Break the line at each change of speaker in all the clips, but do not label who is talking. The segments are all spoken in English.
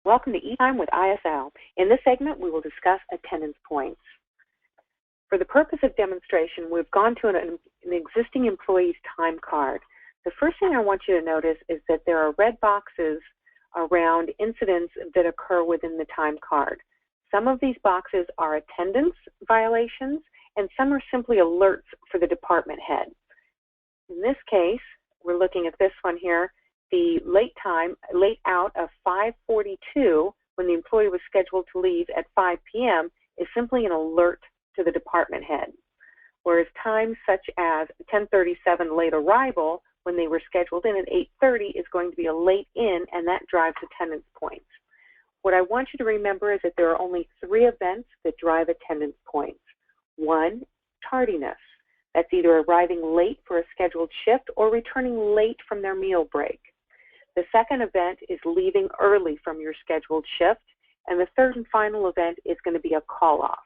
Welcome to eTime with ISL. In this segment, we will discuss attendance points. For the purpose of demonstration, we've gone to an existing employee's time card. The first thing I want you to notice is that there are red boxes around incidents that occur within the time card. Some of these boxes are attendance violations, and some are simply alerts for the department head. In this case, we're looking at this one here. The late out of 5:42 when the employee was scheduled to leave at 5 p.m. is simply an alert to the department head. Whereas times such as 10:37 late arrival when they were scheduled in at 8:30 is going to be a late in, and that drives attendance points. What I want you to remember is that there are only 3 events that drive attendance points. 1, tardiness. That's either arriving late for a scheduled shift or returning late from their meal break. The second event is leaving early from your scheduled shift, and the third and final event is going to be a call-off.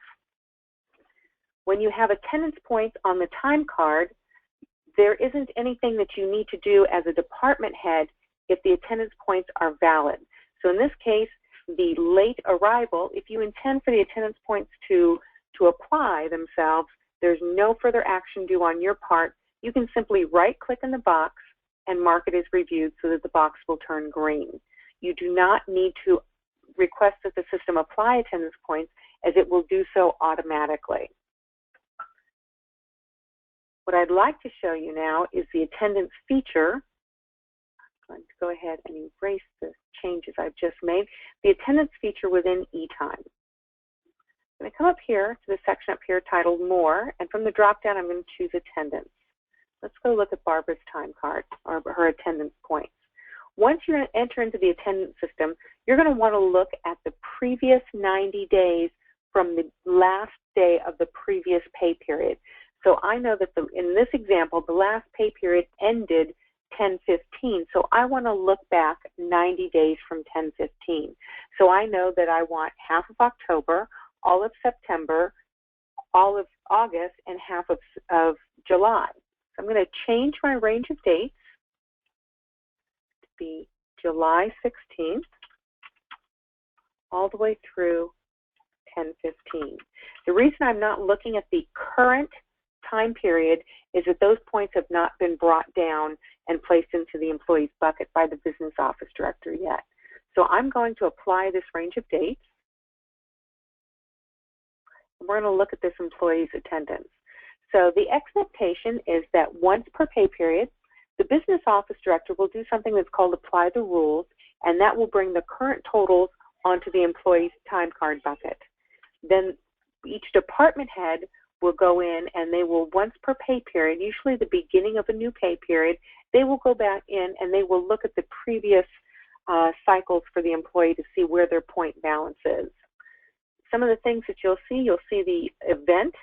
When you have attendance points on the time card, there isn't anything that you need to do as a department head if the attendance points are valid. So in this case, the late arrival, if you intend for the attendance points to apply themselves, there's no further action due on your part. You can simply right-click in the box and mark it as reviewed so that the box will turn green. You do not need to request that the system apply attendance points, as it will do so automatically. What I'd like to show you now is the attendance feature. I'm going to go ahead and erase the changes I've just made. The attendance feature within eTime. I'm going to come up here to the section up here titled More, and from the drop-down I'm going to choose Attendance. Let's go look at Barbara's time card, or her attendance points. Once you enter into the attendance system, you're going to want to look at the previous 90 days from the last day of the previous pay period. So I know that in this example, the last pay period ended 10/15, so I want to look back 90 days from 10/15. So I know that I want half of October, all of September, all of August, and half of July. So I'm going to change my range of dates to be July 16th all the way through 10/15. The reason I'm not looking at the current time period is that those points have not been brought down and placed into the employee's bucket by the business office director yet. So I'm going to apply this range of dates. We're going to look at this employee's attendance. So the expectation is that once per pay period, the business office director will do something that's called apply the rules, and that will bring the current totals onto the employee's time card bucket. Then each department head will go in and they will, once per pay period, usually the beginning of a new pay period, they will go back in and they will look at the previous cycles for the employee to see where their point balance is. Some of the things that you'll see the event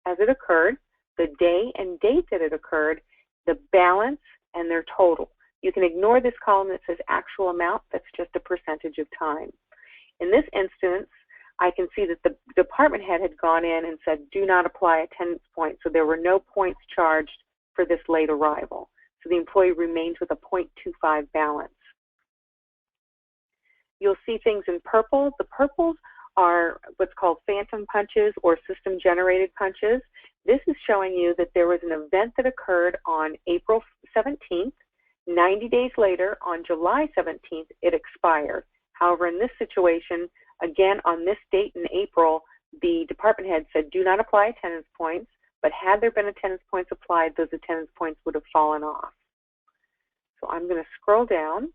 as it occurred, the day and date that it occurred, the balance, and their total. You can ignore this column that says actual amount. That's just a percentage of time. In this instance, I can see that the department head had gone in and said, do not apply attendance points, so there were no points charged for this late arrival. So the employee remains with a 0.25 balance. You'll see things in purple. The purples are what's called phantom punches or system-generated punches. This is showing you that there was an event that occurred on April 17th. 90 days later, on July 17th, it expired. However, in this situation, again, on this date in April, the department head said, do not apply attendance points, but had there been attendance points applied, those attendance points would have fallen off. So I'm going to scroll down.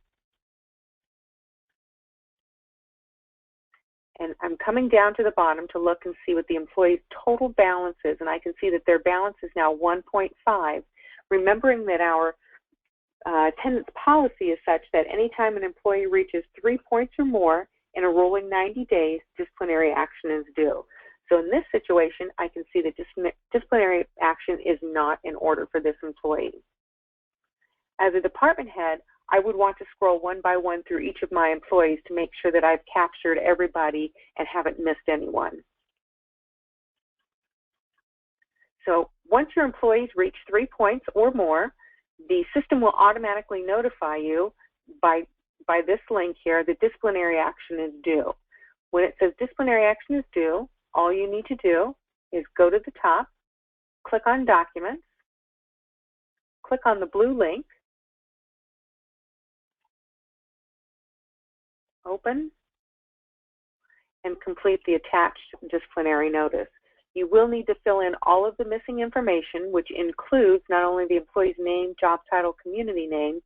And I'm coming down to the bottom to look and see what the employee's total balance is, and I can see that their balance is now 1.5, remembering that our attendance policy is such that anytime an employee reaches 3 points or more in a rolling 90 days, disciplinary action is due. So in this situation, I can see that disciplinary action is not in order for this employee. As a department head, I would want to scroll one by one through each of my employees to make sure that I've captured everybody and haven't missed anyone. So once your employees reach 3 points or more, the system will automatically notify you by by this link here that disciplinary action is due. When it says disciplinary action is due, all you need to do is go to the top, click on Documents, click on the blue link, open, and complete the attached disciplinary notice. You will need to fill in all of the missing information, which includes not only the employee's name, job title, community name,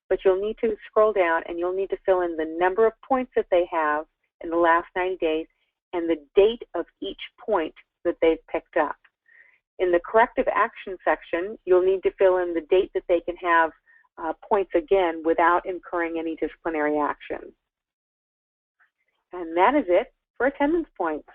but you'll need to scroll down and you'll need to fill in the number of points that they have in the last 90 days and the date of each point that they've picked up. In the corrective action section, you'll need to fill in the date that they can have points again without incurring any disciplinary action. And that is it for attendance points.